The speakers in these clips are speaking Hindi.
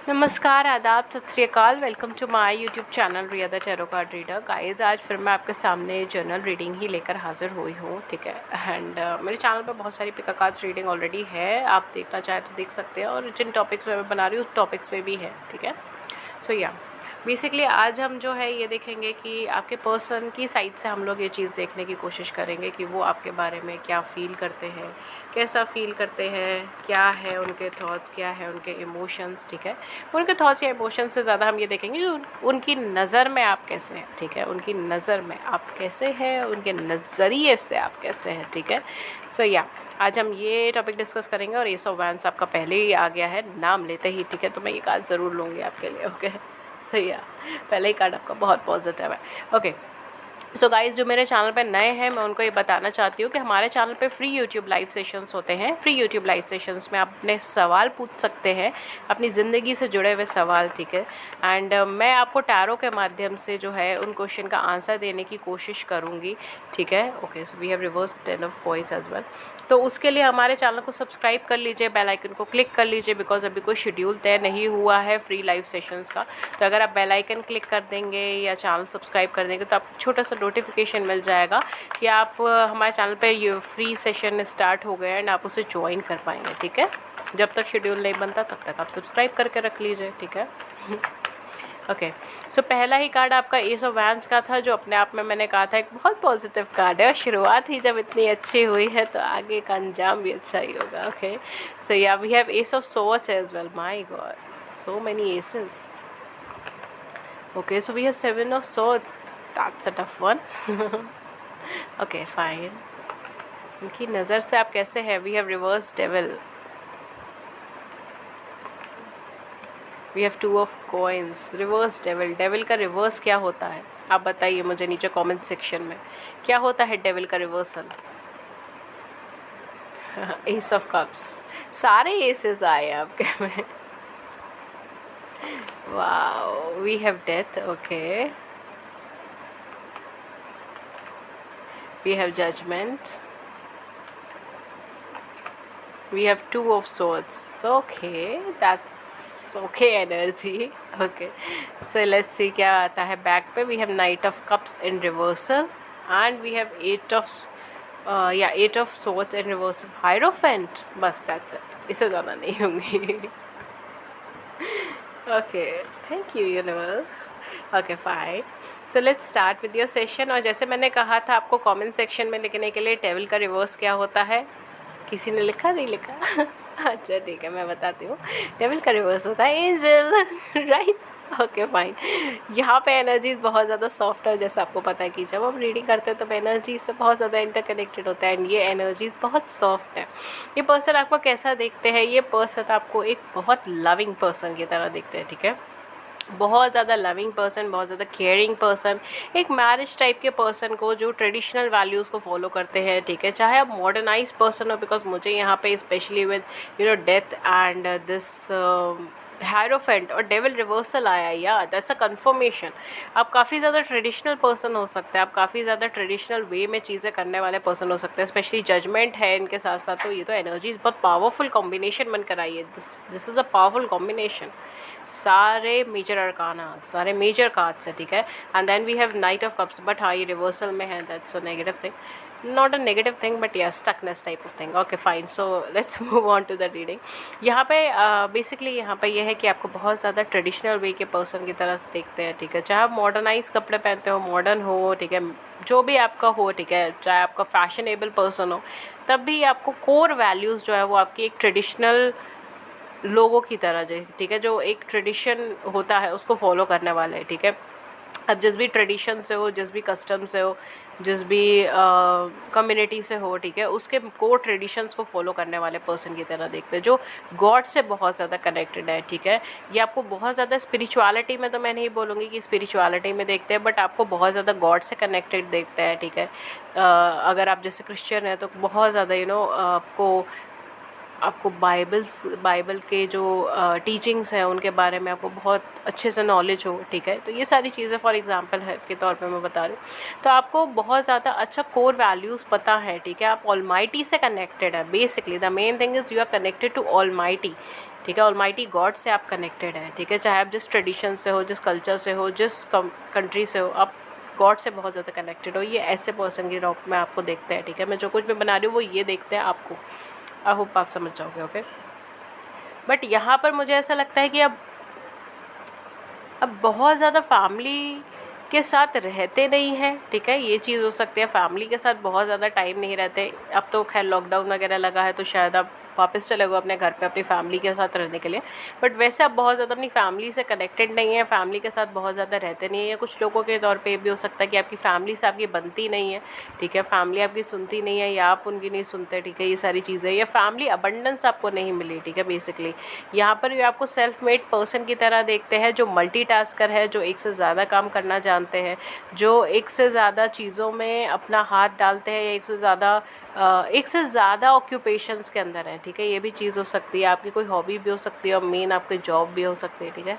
नमस्कार, आदाब, सत श्री अकाल। Welcome to my YouTube channel Riya the tarot card reader. Guys, आज फिर मैं आपके सामने जर्नल रीडिंग ही लेकर हाज़िर हुई हूँ, ठीक है। एंड मेरे चैनल पर बहुत सारी पिका कार्ड्स रीडिंग ऑलरेडी है, आप देखना चाहें तो देख सकते हैं, और जिन टॉपिक्स पे मैं बना रही हूँ उस टॉपिक्स पे भी है, ठीक है। सो या बेसिकली आज हम जो है ये देखेंगे कि आपके पर्सन की साइड से हम लोग ये चीज़ देखने की कोशिश करेंगे कि वो आपके बारे में क्या फ़ील करते हैं, कैसा फ़ील करते हैं, क्या है उनके थॉट्स, क्या है उनके इमोशंस, ठीक है। उनके थॉट्स या इमोशंस से ज़्यादा हम ये देखेंगे कि उनकी नज़र में आप कैसे हैं, ठीक है। उनकी नज़र में आप कैसे हैं, उनके नज़रिए से आप कैसे हैं, ठीक है। सो या आज हम ये टॉपिक डिस्कस करेंगे। और एस ऑफ वैंड्स आपका पहले ही आ गया है नाम लेते ही, ठीक है। तो मैं ये कार्ड ज़रूर लूँगी आपके लिए, ओके। सो या पहले ही कार्ड आपका बहुत पॉजिटिव है, ओके। सो गाइज़, जो मेरे चैनल पे नए हैं मैं उनको ये बताना चाहती हूँ कि हमारे चैनल पे फ्री यूट्यूब लाइव सेशंस होते हैं। फ्री यूट्यूब लाइव सेशंस में आप अपने सवाल पूछ सकते हैं, अपनी ज़िंदगी से जुड़े हुए सवाल, ठीक है। एंड मैं आपको टैरो के माध्यम से जो है उन क्वेश्चन का आंसर देने की कोशिश करूँगी, ठीक है। Okay, so we have reverse 10 of coins as well. तो उसके लिए हमारे चैनल को सब्सक्राइब कर लीजिए, बेल आइकन को क्लिक कर लीजिए, बिकॉज अभी कोई शेड्यूल तय नहीं हुआ है फ्री लाइव सेशंस का। तो अगर आप बेल आइकन क्लिक कर देंगे या चैनल सब्सक्राइब कर देंगे तो आपको छोटा सा नोटिफिकेशन मिल जाएगा कि आप हमारे चैनल पे ये फ्री सेशन स्टार्ट हो गया एंड आप उसे ज्वाइन कर पाएंगे, ठीक है। जब तक शेड्यूल नहीं बनता तब तक आप सब्सक्राइब करके रख लीजिए, ठीक है। ओके, सो पहला ही कार्ड आपका एस ऑफ वैंड्स का था, जो अपने आप में मैंने कहा था एक बहुत पॉजिटिव कार्ड है। और शुरुआत ही जब इतनी अच्छी हुई है तो आगे का अंजाम भी अच्छा ही होगा, okay. So ya we have ace of swords as well. My god, so many aces. Okay, so we have 7 of swords. That's a tough one. Okay, fine. उनकी नज़र से आप कैसे हैं? We have reverse devil. We have 2 of coins. Reverse devil. Devil का रिवर्स क्या होता है? आप बताइए मुझे नीचे कमेंट सेक्शन में। क्या होता है डेविल का रिवर्सल? S of cups. सारे एसेस आए आपके में। Wow, we have death. Okay. We have judgment. We have 2 of swords. Okay, that's okay energy. Okay, so let's see क्या आता है बैक पे. We have Knight of Cups in reversal and we have 8 of swords in reversal. Hierophant, बस that's it. इससे ज़्यादा नहीं होंगी. Okay, thank you universe. Okay, fine. So let's start with your session. और जैसे मैंने कहा था आपको कमेंट सेक्शन में लिखने के लिए डेविल का रिवर्स क्या होता है। किसी ने लिखा, नहीं लिखा? अच्छा ठीक है, मैं बताती हूँ। डेविल का रिवर्स होता है एंजल, राइट। Okay fine. यहाँ पे एनर्जीज बहुत ज़्यादा सॉफ्ट है, जैसे आपको पता है कि जब हम रीडिंग करते हैं तो एनर्जी से बहुत ज़्यादा इंटरकनेक्टेड होता है एंड ये एनर्जीज बहुत सॉफ्ट है। ये पर्सन आपको कैसा देखते हैं? ये पर्सन आपको एक बहुत लविंग पर्सन की तरह देखते हैं, ठीक है। बहुत ज़्यादा लविंग पर्सन, बहुत ज़्यादा केयरिंग पर्सन, एक मैरिज टाइप के पर्सन को जो ट्रेडिशनल वैल्यूज़ को फॉलो करते हैं, ठीक है। चाहे आप मॉडर्नाइज पर्सन हो, बिकॉज मुझे यहाँ पे specially with death and this hierophant और डेविल रिवर्सल आया, या दैट्स अ कन्फर्मेशन। आप काफ़ी ज़्यादा ट्रेडिशनल पर्सन हो सकते हैं, आप काफ़ी ज़्यादा ट्रेडिशनल वे में चीज़ें करने वाले पर्सन हो सकते हैं। स्पेशली जजमेंट है इनके साथ साथ, तो ये तो एनर्जीज बहुत पावरफुल कॉम्बिनेशन बनकर आई है। This is a powerful combination. सारे मेजर अरकाना, सारे मेजर कार्ड्स है, ठीक है। And then we have knight of cups, but हाँ ये रिवर्सल में है, that's a negative thing, not a negative thing but yeah stuckness type of thing. Okay fine, so let's move on to the reading. यहाँ पे बेसिकली यहाँ पे ये है कि आपको बहुत ज़्यादा ट्रेडिशनल वे के पर्सन की तरह देखते हैं, ठीक है। चाहे आप मॉडर्नाइज कपड़े पहनते हो, मॉडर्न हो, ठीक है, जो भी आपका हो, ठीक है, चाहे आपका फैशनेबल पर्सन हो, तब भी आपको कोर वैल्यूज़ जो है वो आपकी एक ट्रेडिशनल लोगों की तरह, ठीक है, जो एक ट्रेडिशन होता है उसको फॉलो करने वाले, ठीक है। अब जिस भी ट्रेडिशन से हो, जिस भी कस्टम से हो, जिस भी कम्युनिटी से हो, ठीक है, उसके कोर ट्रेडिशंस को फॉलो करने वाले पर्सन की तरह देखते हैं, जो गॉड से बहुत ज़्यादा कनेक्टेड है, ठीक है। ये आपको बहुत ज़्यादा स्पिरिचुअलिटी में, तो मैं नहीं बोलूँगी कि स्पिरिचुअलिटी में देखते हैं, बट आपको बहुत ज़्यादा गॉड से कनेक्टेड देखते हैं, ठीक है। अगर आप जैसे क्रिश्चियन है तो बहुत ज़्यादा आपको बाइबल के जो टीचिंग्स हैं उनके बारे में आपको बहुत अच्छे से नॉलेज हो, ठीक है। तो ये सारी चीज़ें फॉर एग्जांपल है के तौर पे मैं बता रही हूँ। तो आपको बहुत ज़्यादा अच्छा कोर वैल्यूज़ पता है, ठीक है। आप ऑलमाइटी से कनेक्टेड है। Basically the main thing is you are connected to Almighty. ठीक है। ऑलमाइटी गॉड से आप कनेक्टेड हैं, ठीक है। चाहे आप जिस ट्रेडिशन से हो, जिस कल्चर से हो, जिस कंट्री से हो, आप गॉड से बहुत ज़्यादा कनेक्टेड हो। ये ऐसे पर्सन की रूप में आपको देखते हैं, ठीक है। मैं जो कुछ भी बना रही हूँ वो ये देखते हैं आपको। आई होप आप समझ जाओगे, ओके। बट यहाँ पर मुझे ऐसा लगता है कि अब बहुत ज़्यादा फैमिली के साथ रहते नहीं हैं, ठीक है। ये चीज़ हो सकती है, फैमिली के साथ बहुत ज़्यादा टाइम नहीं रहते। अब तो खैर लॉकडाउन वगैरह लगा है तो शायद आप वापस चले गए अपने घर पे अपनी फैमिली के साथ रहने के लिए। बट वैसे आप बहुत ज़्यादा अपनी फैमिली से कनेक्टेड नहीं है, फैमिली के साथ बहुत ज़्यादा रहते नहीं है। या कुछ लोगों के तौर पे भी हो सकता है कि आपकी फैमिली से आपकी बनती नहीं है, ठीक है। फैमिली आपकी सुनती नहीं है या आप उनकी नहीं सुनते, ठीक है। ये सारी चीज़ें, या फैमिली अबंडेंस आपको नहीं मिली, ठीक है। बेसिकली यहाँ पर भी आपको सेल्फ मेड पर्सन की तरह देखते हैं, जो मल्टीटास्कर है, जो एक से ज़्यादा काम करना जानते हैं, जो एक से ज़्यादा चीज़ों में अपना हाथ डालते हैं, या एक से ज़्यादा ऑक्यूपेशंस के अंदर है, ठीक है। ये भी चीज़ हो सकती है, आपकी कोई हॉबी भी हो सकती है और मेन आपकी जॉब भी हो सकती है, ठीक है।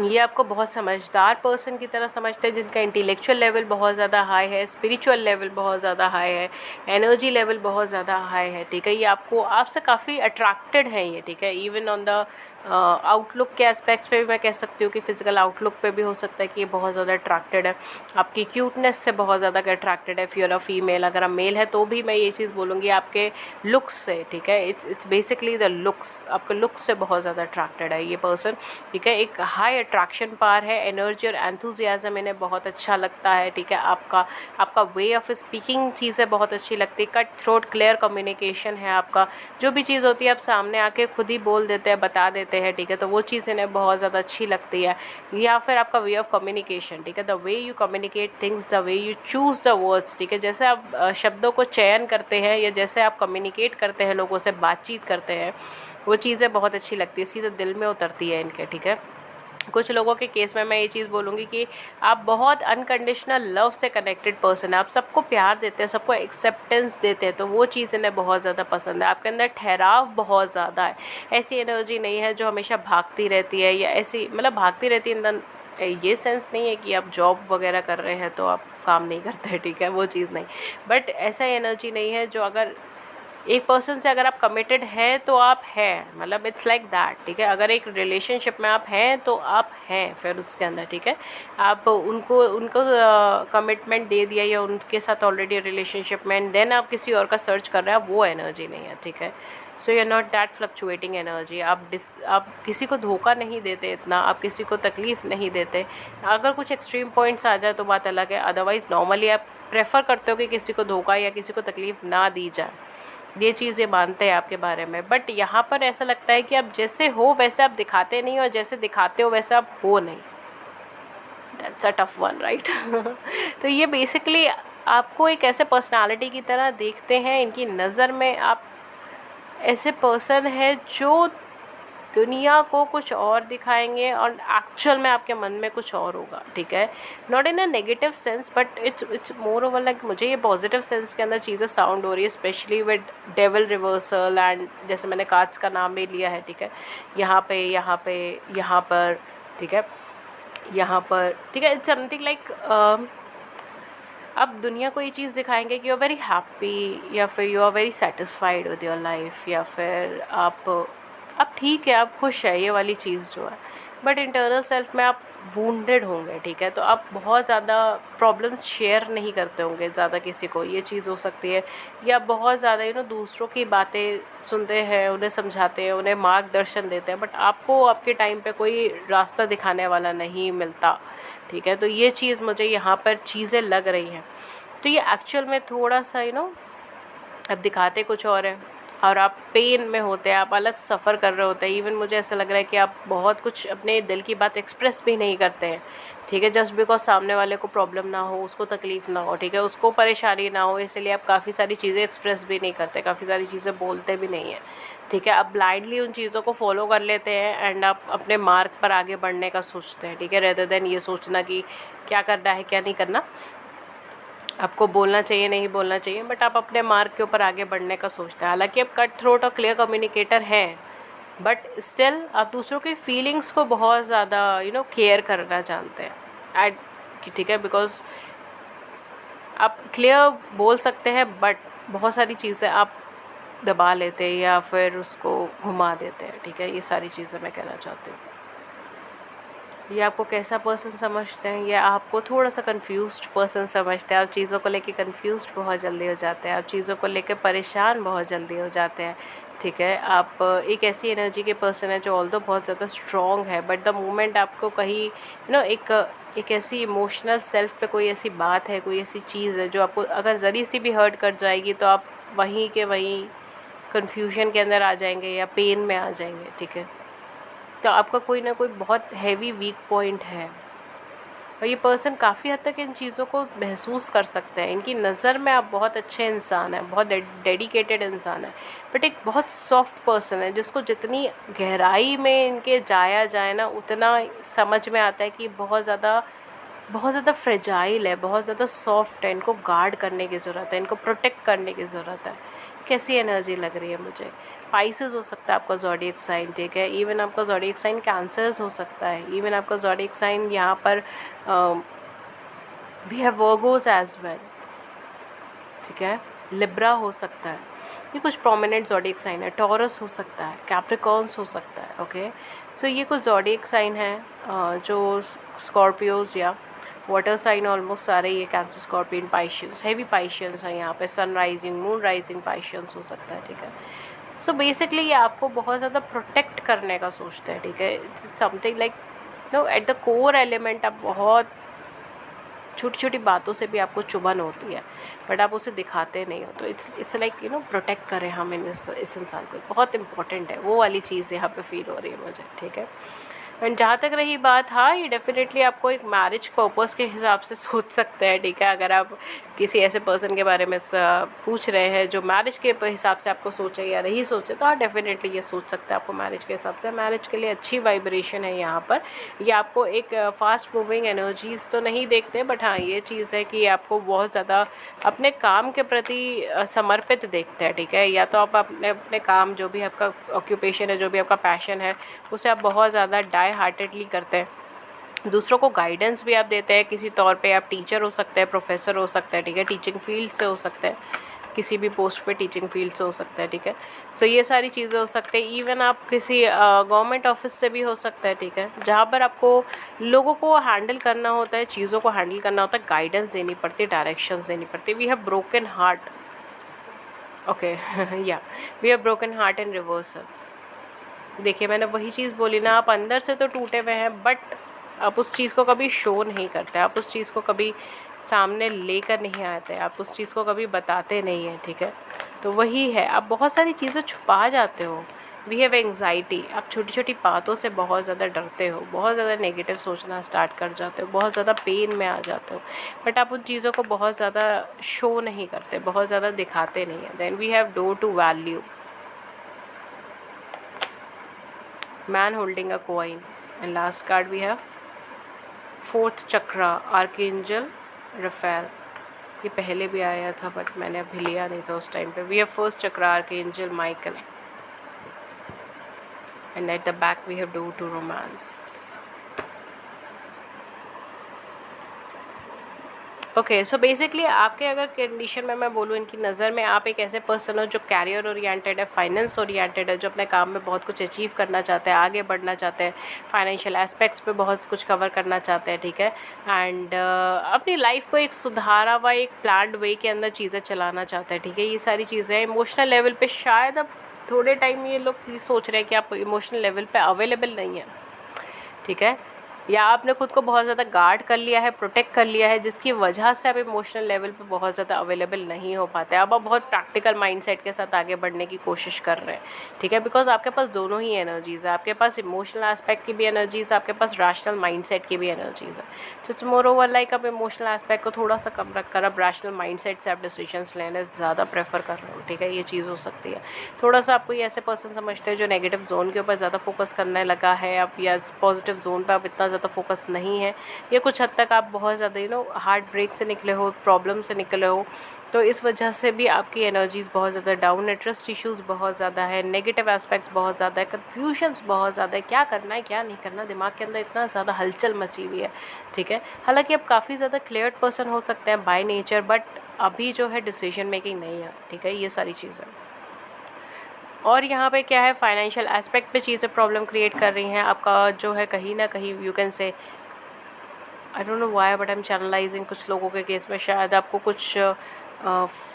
ये आपको बहुत समझदार पर्सन की तरह समझते हैं, जिनका इंटेलेक्चुअल लेवल बहुत ज़्यादा हाई है, स्पिरिचुअल लेवल बहुत ज़्यादा हाई है, एनर्जी लेवल बहुत ज़्यादा हाई है, ठीक है। ये आपसे काफ़ी अट्रैक्टेड है ये, ठीक है। इवन ऑन द आउटलुक के एस्पेक्ट्स पे भी मैं कह सकती हूँ कि फिजिकल आउटलुक पे भी हो सकता है कि ये बहुत ज़्यादा अट्रैक्टेड है, आपकी क्यूटनेस से बहुत ज़्यादा अट्रैक्टेड है। If you are a female, अगर आप मेल है तो भी मैं ये चीज़ बोलूँगी आपके लुक्स से, ठीक है। इट्स बेसिकली द लुक्स, आपके लुक्स से बहुत ज़्यादा अट्रैक्टेड है ये पर्सन, ठीक है। एक हाई अट्रैक्शन पावर है, एनर्जी और एंथुजियाज्म इन्हें बहुत अच्छा लगता है, ठीक है। आपका वे ऑफ स्पीकिंग चीज़ें बहुत अच्छी लगती है, कट थ्रोट क्लियर कम्युनिकेशन है आपका। जो भी चीज़ होती है आप सामने आके खुद ही बोल देते हैं, बता देते हैं, ठीक है। तो वो चीज़ इन्हें बहुत ज़्यादा अच्छी लगती है। या फिर आपका वे ऑफ कम्युनिकेशन, ठीक है, the way you communicate things, the way you choose the words, ठीक है। जैसे आप शब्दों को चयन करते हैं या जैसे आप कम्युनिकेट करते हैं, लोगों से बातचीत करते हैं, वो चीज़ें बहुत अच्छी लगती है, सीधे दिल में उतरती है इनके, ठीक है। कुछ लोगों के केस में मैं ये चीज़ बोलूँगी कि आप बहुत अनकंडीशनल लव से कनेक्टेड पर्सन है, आप सबको प्यार देते हैं, सबको एक्सेप्टेंस देते हैं, तो वो चीज़ इन्हें बहुत ज़्यादा पसंद है। आपके अंदर ठहराव बहुत ज़्यादा है, ऐसी एनर्जी नहीं है जो हमेशा भागती रहती है, या ऐसी मतलब भागती रहती है ये सेंस नहीं है कि आप जॉब वगैरह कर रहे हैं तो आप काम नहीं करते, ठीक है, वो चीज़ नहीं। बट ऐसा एनर्जी नहीं है जो, अगर एक पर्सन से अगर आप कमिटेड हैं तो आप हैं, मतलब इट्स लाइक दैट, ठीक है। अगर एक रिलेशनशिप में आप हैं तो आप हैं फिर उसके अंदर, ठीक है। आप उनको कमिटमेंट दे दिया या उनके साथ ऑलरेडी रिलेशनशिप में, एंड देन आप किसी और का सर्च कर रहे हैं, वो एनर्जी नहीं है, ठीक है। So you are not that fluctuating energy. आप किसी को धोखा नहीं देते इतना, आप किसी को तकलीफ़ नहीं देते। अगर कुछ एक्सट्रीम पॉइंट्स आ जाए तो बात अलग है, अदरवाइज़ नॉर्मली आप प्रेफर करते हो कि किसी को धोखा या किसी को तकलीफ़ ना दी जाए, ये चीज़ें मानते हैं आपके बारे में। बट यहाँ पर ऐसा लगता है कि आप जैसे हो वैसे आप दिखाते नहीं, और जैसे दिखाते हो वैसे आप हो नहीं। That's a tough one, right. तो ये बेसिकली आपको एक ऐसे पर्सनालिटी की तरह देखते हैं, इनकी नज़र में आप ऐसे पर्सन है जो दुनिया को कुछ और दिखाएंगे और एक्चुअल में आपके मन में कुछ और होगा, ठीक है। Not in a negative sense, but it's more over like, मुझे ये पॉजिटिव सेंस के अंदर चीज़ें साउंड हो रही है, specially with devil reversal, and जैसे मैंने कार्ड्स का नाम भी लिया है, ठीक है। यहाँ पे यहाँ पे यहाँ पर, ठीक है, यहाँ पर, ठीक है। इट्स समथिंग लाइक आप दुनिया को ये चीज़ दिखाएंगे कि यू आर वेरी हैप्पी, या फिर you are very satisfied with your life, या फिर आप ठीक है, आप खुश है, ये वाली चीज़ जो है। बट इंटरनल सेल्फ में आप वूंडेड होंगे, ठीक है। तो आप बहुत ज़्यादा प्रॉब्लम्स शेयर नहीं करते होंगे ज़्यादा किसी को, ये चीज़ हो सकती है। या बहुत ज़्यादा दूसरों की बातें सुनते हैं, उन्हें समझाते हैं, उन्हें मार्गदर्शन देते हैं, बट आपको आपके टाइम पे कोई रास्ता दिखाने वाला नहीं मिलता, ठीक है। तो ये चीज़ मुझे यहाँ पर चीज़ें लग रही हैं। तो ये एक्चुअल में थोड़ा सा अब दिखाते कुछ और हैं, और आप पेन में होते हैं, आप अलग सफ़र कर रहे होते हैं। इवन मुझे ऐसा लग रहा है कि आप बहुत कुछ अपने दिल की बात एक्सप्रेस भी नहीं करते हैं, ठीक है। जस्ट बिकॉज सामने वाले को प्रॉब्लम ना हो, उसको तकलीफ़ ना हो, ठीक है, उसको परेशानी ना हो, इसलिए आप काफ़ी सारी चीज़ें एक्सप्रेस भी नहीं करते, काफ़ी सारी चीज़ें बोलते भी नहीं हैं, ठीक है। आप ब्लाइंडली उन चीज़ों को फॉलो कर लेते हैं, एंड आप अपने मार्ग पर आगे बढ़ने का सोचते हैं, ठीक है, रेदर देन ये सोचना कि क्या करना है क्या नहीं करना, आपको बोलना चाहिए नहीं बोलना चाहिए, बट आप अपने मार्ग के ऊपर आगे बढ़ने का सोचते हैं। हालांकि आप कट थ्रोट और क्लियर कम्युनिकेटर हैं, बट स्टिल आप दूसरों की फीलिंग्स को बहुत ज़्यादा केयर करना जानते हैं, ठीक है। बिकॉज आप क्लियर बोल सकते हैं, बट बहुत सारी चीज़ें आप दबा लेते हैं या फिर उसको घुमा देते हैं, ठीक है। ये सारी चीज़ें मैं कहना चाहती हूँ। ये आपको कैसा पर्सन समझते हैं, या आपको थोड़ा सा कंफ्यूज्ड पर्सन समझते हैं। आप चीज़ों को लेके कंफ्यूज्ड बहुत जल्दी हो जाते हैं, आप चीज़ों को लेके परेशान बहुत जल्दी हो जाते हैं, ठीक है। आप एक ऐसी एनर्जी के पर्सन है जो ऑल्दो बहुत ज़्यादा स्ट्रॉन्ग है, बट द मोमेंट आपको कहीं एक ऐसी इमोशनल सेल्फ पे कोई ऐसी बात है, कोई ऐसी चीज़ है जो आपको अगर ज़री सी भी हर्ट कर जाएगी तो आप वहीं के वहीं कन्फ्यूजन के अंदर आ जाएंगे या पेन में आ जाएंगे, ठीक है। तो आपका कोई ना कोई बहुत हैवी वीक पॉइंट है, और ये पर्सन काफ़ी हद तक इन चीज़ों को महसूस कर सकते हैं। इनकी नज़र में आप बहुत अच्छे इंसान हैं, बहुत डेडिकेटेड इंसान है, बट एक बहुत सॉफ्ट पर्सन है जिसको जितनी गहराई में इनके जाया जाए ना उतना समझ में आता है कि बहुत ज़्यादा फ्रेजाइल है, बहुत ज़्यादा सॉफ्ट है। इनको गार्ड करने की ज़रूरत है, इनको प्रोटेक्ट करने की ज़रूरत है। कैसी एनर्जी लग रही है मुझे? स्पाइसेस हो सकता है आपका ज़ोडिएक साइन, ठीक है। इवन आपका ज़ोडिएक साइन कैंसर्स हो सकता है। इवन आपका ज़ोडिएक साइन यहाँ पर we have Virgos as well, ठीक है। लिब्रा हो सकता है, ये कुछ प्रोमिनेंट ज़ोडिएक साइन है। टॉरस हो सकता है, कैप्रिकॉर्न्स हो सकता है, ओके। सो ये कुछ ज़ोडिएक साइन है जो स्कॉर्पियोज या वाटर साइन ऑलमोस्ट सारे ये कैंसर, स्कॉर्पियन, पाइशियंस, हैवी पाइशियंस हैं यहाँ पे। सन राइजिंग, मून राइजिंग पाइशियंस हो सकता है, ठीक है। सो बेसिकली ये आपको बहुत ज़्यादा प्रोटेक्ट करने का सोचते हैं, ठीक है। It's something like at the core element आप बहुत छोटी छोटी बातों से भी आपको चुभन होती है, बट आप उसे दिखाते नहीं हो। तो इट्स लाइक प्रोटेक्ट करें हम इस इंसान को, बहुत इंपॉर्टेंट है वो वाली चीज़ यहाँ पे फील हो रही है मुझे, ठीक है। एंड जहाँ तक रही बात, हाँ ये डेफिनेटली आपको एक मैरिज पर्पस के हिसाब से सोच सकते हैं, ठीक है। अगर आप किसी ऐसे पर्सन के बारे में पूछ रहे हैं जो मैरिज के हिसाब से आपको सोचे या नहीं सोचे, तो हाँ डेफिनेटली ये सोच सकते हैं आपको मैरिज के हिसाब से। मैरिज के लिए अच्छी वाइब्रेशन है यहाँ पर। ये आपको एक फास्ट मूविंग एनर्जीज़ तो नहीं देखते, बट हाँ ये चीज़ है कि आपको बहुत ज़्यादा अपने काम के प्रति समर्पित देखते हैं, ठीक है। या तो आप अपने अपने काम, जो भी आपका ऑक्यूपेशन है, जो भी आपका पैशन है, उसे आप बहुत ज़्यादा डाई हार्टेडली करते हैं। दूसरों को गाइडेंस भी आप देते हैं किसी तौर पे। आप टीचर हो सकते हैं, प्रोफेसर हो सकते हैं, ठीक है। टीचिंग फील्ड से हो सकते हैं, किसी भी पोस्ट पे टीचिंग फील्ड से हो सकता है, ठीक है। सो ये सारी चीज़ें हो सकते हैं। इवन आप किसी गवर्नमेंट ऑफिस से भी हो सकता है, ठीक है, जहाँ पर आपको लोगों को हैंडल करना होता है, चीज़ों को हैंडल करना होता है, गाइडेंस देनी पड़ती है, डायरेक्शंस देनी पड़ती है। We have broken heart, okay या we have broken heart in reversal. देखिए मैंने वही चीज़ बोली ना, आप अंदर से तो टूटे हुए हैं, बट आप उस चीज़ को कभी शो नहीं करते, आप उस चीज़ को कभी सामने लेकर नहीं आते, आप उस चीज़ को कभी बताते नहीं हैं, ठीक है। तो वही है, आप बहुत सारी चीज़ें छुपा जाते हो। वी हैव एंग्जाइटी, आप छोटी छोटी बातों से बहुत ज़्यादा डरते हो, बहुत ज़्यादा नेगेटिव सोचना स्टार्ट कर जाते हो, बहुत ज़्यादा पेन में आ जाते हो, बट आप उन चीज़ों को बहुत ज़्यादा शो नहीं करते, बहुत ज़्यादा दिखाते नहीं हैं। Then we have door to value, man holding a coin, and last card we have fourth chakra, archangel Raphael. ये पहले भी आया था बट मैंने अभी लिया नहीं था उस टाइम पे। We have first chakra, archangel Michael, and at the back we have door to romance. Okay, so basically आपके अगर कंडीशन में मैं बोलूँ, इनकी नज़र में आप एक ऐसे पर्सन हो जो कैरियर ओरिएंटेड है, फाइनेंस ओरिएंटेड है, जो अपने काम में बहुत कुछ अचीव करना चाहते हैं, आगे बढ़ना चाहते हैं, फाइनेंशियल एस्पेक्ट्स पे बहुत कुछ कवर करना चाहते हैं, ठीक है। एंड अपनी लाइफ को एक सुधारा हुआ एक प्लान्ड वे के अंदर चीज़ें चलाना चाहते हैं, ठीक है। ये सारी चीज़ें इमोशनल लेवल पर शायद अब थोड़े टाइम ये लोग ये सोच रहे हैं कि आप इमोशनल लेवल पर अवेलेबल नहीं है, ठीक है, या आपने खुद को बहुत ज़्यादा गार्ड कर लिया है, प्रोटेक्ट कर लिया है, जिसकी वजह से आप इमोशनल लेवल पे बहुत ज़्यादा अवेलेबल नहीं हो पाते। अब आप बहुत प्रैक्टिकल माइंडसेट के साथ आगे बढ़ने की कोशिश कर रहे हैं, ठीक है, बिकॉज आपके पास दोनों ही एनर्जीज़ है। आपके पास इमोशनल एस्पेक्ट की भी एनर्जीज़, आपके पास रैशनल माइंडसेट की भी एनर्जीज़ है। So it's more over like आप इमोशनल एस्पेक्ट को थोड़ा सा कम रख कर अब रैशनल माइंडसेट से आप डिसीजंस लेने ज़्यादा प्रेफर कर रहे हो, ठीक है। ये चीज़ हो सकती है। थोड़ा सा आपको ये ऐसे पर्सन समझते हैं जो नेगेटिव जोन के ऊपर ज़्यादा फोकस करने लगा है अब, या पॉजिटिव जोन पर आप इतना ज़्यादा फोकस नहीं है, या कुछ हद तक आप बहुत ज़्यादा हार्ट ब्रेक से निकले हो, प्रॉब्लम से निकले हो, तो इस वजह से भी आपकी एनर्जीज़ बहुत ज़्यादा डाउन है, ट्रस्ट इश्यूज़ बहुत ज़्यादा है, नेगेटिव एस्पेक्ट्स बहुत ज़्यादा है, कन्फ्यूजन्स बहुत ज़्यादा है, क्या करना है क्या नहीं करना, दिमाग के अंदर इतना ज़्यादा हलचल मची हुई है, ठीक है। हालांकि आप काफ़ी ज़्यादा क्लियर पर्सन हो सकते हैं बाय नेचर, बट अभी जो है डिसीजन मेकिंग नहीं है, ठीक है, ये सारी चीज़ें। और यहाँ पे क्या है, फाइनेंशियल एस्पेक्ट पे चीज़ें प्रॉब्लम क्रिएट कर रही हैं। आपका जो है कहीं ना कहीं you can say, I don't know why but I am channelising, कुछ लोगों के केस में शायद आपको कुछ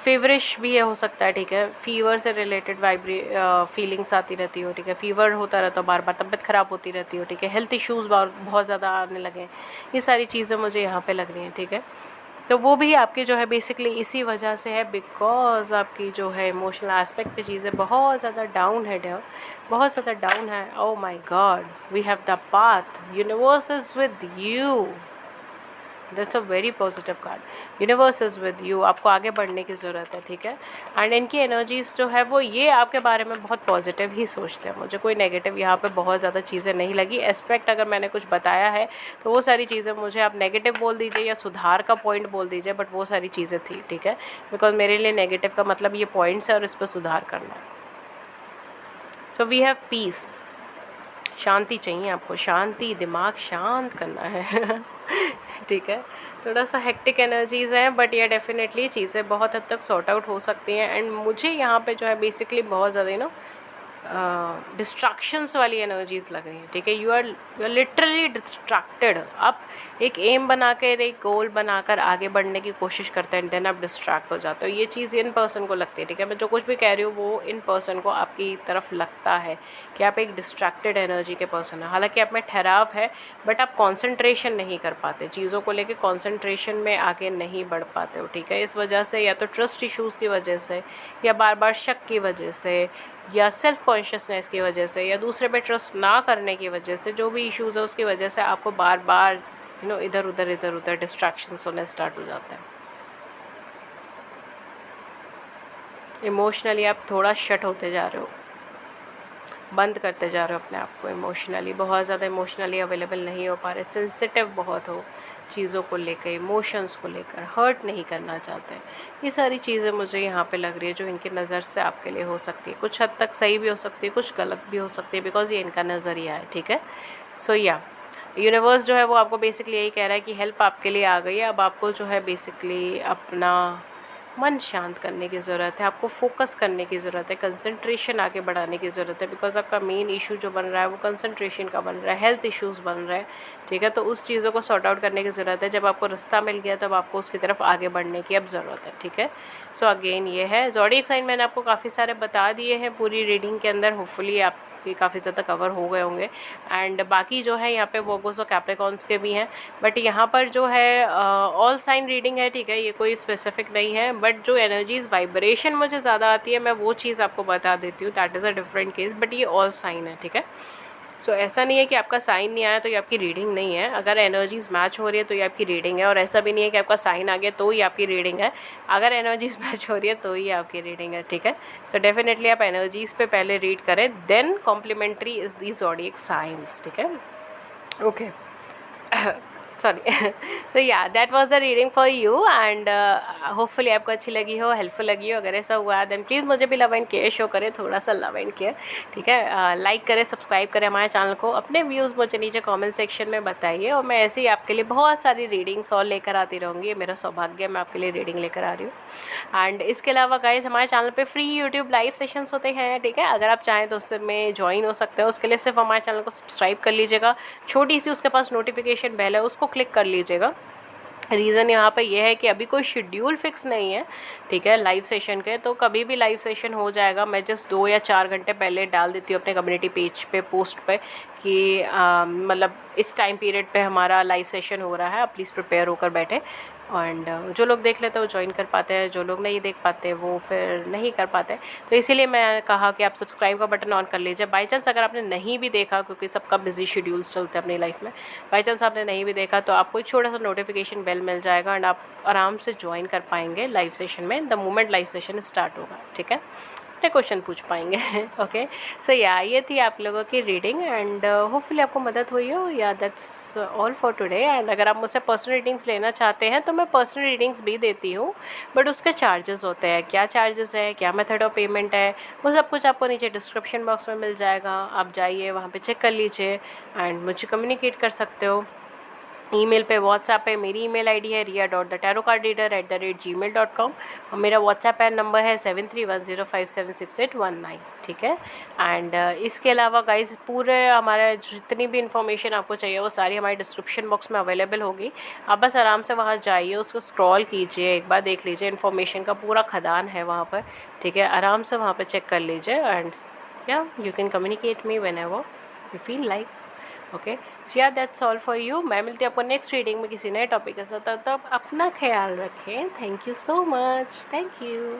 फेवरिश भी ये हो सकता है, ठीक है। फीवर से रिलेटेड फीलिंग्स आती रहती हो, ठीक है। फीवर होता रहता हो बार बार, तबीयत ख़राब होती रहती हो, ठीक है। हेल्थ इश्यूज़ बहुत ज़्यादा आने लगे हैं, ये सारी चीज़ें मुझे यहाँ पे लग रही हैं, ठीक है। तो वो भी आपकी जो है बेसिकली इसी वजह से है, बिकॉज आपकी जो है इमोशनल एस्पेक्ट पे चीज़ें बहुत ज़्यादा डाउन है डियर, बहुत ज़्यादा डाउन है। Oh my god, we have the path, universe is with you, that's a very positive card. Universe is with you, आपको आगे बढ़ने की ज़रूरत है, ठीक है। एंड इनकी एनर्जीज़ जो है वो ये आपके बारे में बहुत पॉजिटिव ही सोचते हैं, मुझे कोई नेगेटिव यहाँ पे बहुत ज़्यादा चीज़ें नहीं लगी। एस्पेक्ट अगर मैंने कुछ बताया है तो वो सारी चीज़ें मुझे आप नेगेटिव बोल दीजिए या सुधार का पॉइंट बोल दीजिए, बट वो सारी चीज़ें थी, ठीक है। बिकॉज मेरे लिए नेगेटिव का मतलब ये पॉइंट्स है और इस पर सुधार करना है। सो वी हैव पीस, शांति चाहिए आपको, शांति, दिमाग शांत करना है ठीक है। थोड़ा सा हेक्टिक एनर्जीज़ हैं, बट ये डेफिनेटली चीज़ें बहुत हद तक सॉर्ट आउट हो सकती हैं। एंड मुझे यहाँ पे जो है बेसिकली बहुत ज़्यादा डिस्ट्रैक्शंस वाली एनर्जीज़ लग रही हैं, ठीक है। You are literally distracted. आप एक एम बनाकर, एक गोल बनाकर आगे बढ़ने की कोशिश करते हैं, देन आप डिस्ट्रैक्ट हो जाते हो। ये चीज़ इन पर्सन को लगती है, ठीक है। मैं जो कुछ भी कह रही हूँ वो इन पर्सन को आपकी तरफ लगता है कि आप एक डिस्ट्रैक्टेड एनर्जी के पर्सन हैं। हालांकि आप में ठहराव है, बट आप कॉन्सेंट्रेशन नहीं कर पाते, चीज़ों को लेके कॉन्सेंट्रेशन में आगे नहीं बढ़ पाते हो, ठीक है। इस वजह से या तो ट्रस्ट इश्यूज़ की वजह से, या बार बार शक की वजह से, या सेल्फ कॉन्शियसनेस की वजह से, या दूसरे पे ट्रस्ट ना करने की वजह से, जो भी इश्यूज़ है उसकी वजह से आपको बार बार इधर उधर डिस्ट्रैक्शंस होने स्टार्ट हो जाते हैं। इमोशनली आप थोड़ा शट होते जा रहे हो, बंद करते जा रहे हो अपने आप को इमोशनली, बहुत ज़्यादा इमोशनली अवेलेबल नहीं हो पा रहे, सेंसिटिव बहुत हो चीज़ों को लेकर, इमोशंस को लेकर, हर्ट नहीं करना चाहते। ये सारी चीज़ें मुझे यहाँ पे लग रही है जो इनकी नज़र से आपके लिए हो सकती है। कुछ हद तक सही भी हो सकती है, कुछ गलत भी हो सकती है, बिकॉज ये इनका नज़रिया है, ठीक है। सो या यूनिवर्स जो है वो आपको बेसिकली यही कह रहा है कि हेल्प आपके लिए आ गई है। अब आपको जो है बेसिकली अपना मन शांत करने की ज़रूरत है, आपको फोकस करने की ज़रूरत है, कंसंट्रेशन आगे बढ़ाने की ज़रूरत है। बिकॉज आपका मेन इशू जो बन रहा है वो कंसंट्रेशन का बन रहा है, हेल्थ इश्यूज़ बन रहे हैं, ठीक है। तो उस चीज़ों को सॉर्ट आउट करने की ज़रूरत है। जब आपको रास्ता मिल गया तब आपको उसकी तरफ आगे बढ़ने की अब ज़रूरत है, ठीक है। सो अगेन ये है ज़ोडिएक साइन, मैंने आपको काफ़ी सारे बता दिए हैं पूरी रीडिंग के अंदर, होपफुली आप काफ़ी ज़्यादा कवर हो गए होंगे। एंड बाकी जो है यहाँ पे वर्गोस और कैप्रिकॉर्न्स के भी हैं, बट यहाँ पर जो है ऑल साइन रीडिंग है, ठीक है। ये कोई स्पेसिफिक नहीं है, बट जो एनर्जीज़ वाइब्रेशन मुझे ज़्यादा आती है मैं वो चीज़ आपको बता देती हूँ, that is a different case, but ये ऑल साइन है, ठीक है। सो ऐसा नहीं है कि आपका साइन नहीं आया तो ये आपकी रीडिंग नहीं है। अगर एनर्जीज़ मैच हो रही है तो ये आपकी रीडिंग है, और ऐसा भी नहीं है कि आपका साइन आ गया तो ही आपकी रीडिंग है। अगर एनर्जीज़ मैच हो रही है तो ही आपकी रीडिंग है, ठीक है। सो डेफिनेटली आप एनर्जीज़ पे पहले रीड करें, then complimentary is the zodiac signs, ठीक है। Okay sorry so ya that was the reading for you, and hopefully आपको अच्छी लगी हो, हेल्पफुल लगी हो। अगर ऐसा हुआ है देन प्लीज़ मुझे भी लव एंड केयर शो करें, थोड़ा सा लव एंड केयर, ठीक है। लाइक करें, सब्सक्राइब करें हमारे चैनल को, अपने व्यूज़ मुझे नीचे कमेंट सेक्शन में बताइए, और मैं ऐसे ही आपके लिए बहुत सारी रीडिंग्स और लेकर आती रहूँगी। ये मेरा सौभाग्य है, मैं आपके लिए रीडिंग लेकर आ रही हूँ। एंड इसके अलावा गाइस हमारे चैनल पे फ्री यूट्यूब लाइव सेशंस होते हैं, ठीक है। अगर आप चाहें तो उसमें ज्वाइन हो सकते हैं, उसके लिए सिर्फ हमारे चैनल को सब्सक्राइब कर लीजिएगा, छोटी सी उसके पास नोटिफिकेशन बेल है उसको क्लिक कर लीजिएगा। रीज़न यहाँ पे ये है कि अभी कोई शेड्यूल फिक्स नहीं है, ठीक है, लाइव सेशन के। तो कभी भी लाइव सेशन हो जाएगा, मैं जस्ट 2 या 4 घंटे पहले डाल देती हूँ अपने कम्युनिटी पेज पे पोस्ट पे कि मतलब इस टाइम पीरियड पे हमारा लाइव सेशन हो रहा है, आप प्लीज़ प्रिपेयर होकर बैठे। एंड जो लोग देख लेते हैं वो ज्वाइन कर पाते हैं, जो लोग नहीं देख पाते वो फिर नहीं कर पाते। तो इसीलिए मैं कहा कि आप सब्सक्राइब का बटन ऑन कर लीजिए। बाई चांस अगर आपने नहीं भी देखा, क्योंकि सबका बिजी शेड्यूल्स चलते हैं अपनी लाइफ में, बाई चांस आपने नहीं भी देखा तो आपको एक छोटा सा नोटिफिकेशन बेल मिल जाएगा, एंड आप आराम से ज्वाइन कर पाएंगे लाइव सेशन में the moment live session start होगा, ठीक है। अपने क्वेश्चन पूछ पाएंगे ओके। सो या ये थी आप लोगों की रीडिंग, एंड होपफुली आपको मदद हुई हो। या that's all for today. And अगर आप मुझसे पर्सनल रीडिंग्स लेना चाहते हैं तो मैं पर्सनल रीडिंग्स भी देती हूँ, बट उसके चार्जेस होते हैं। क्या चार्जेस है, क्या मेथड ऑफ पेमेंट है, वो सब कुछ आपको नीचे डिस्क्रिप्शन बॉक्स में मिल जाएगा। आप जाइए वहाँ पे चेक कर लीजिए एंड मुझे कम्युनिकेट कर सकते हो। ईमेल पे व्हाट्सएप है, मेरी ईमेल आईडी है ria.thetarotcardreader@gmail.com और मेरा व्हाट्सएप नंबर है 7310576819, ठीक है। एंड इसके अलावा गाइस पूरे हमारे जितनी भी इन्फॉर्मेशन आपको चाहिए वो सारी हमारे डिस्क्रिप्शन बॉक्स में अवेलेबल होगी। आप बस आराम से वहाँ जाइए, उसको स्क्रॉल कीजिए, एक बार देख लीजिए, इन्फॉर्मेशन का पूरा खदान है वहाँ पर, ठीक है। आराम से वहाँ पर चेक कर लीजिए and yeah you can communicate me whenever you feel like. Okay, so yeah that's all for you. मैं मिलती हूँ आपको नेक्स्ट रीडिंग में किसी नए टॉपिक के साथ, तब अपना ख्याल रखें। Thank you so much, thank you.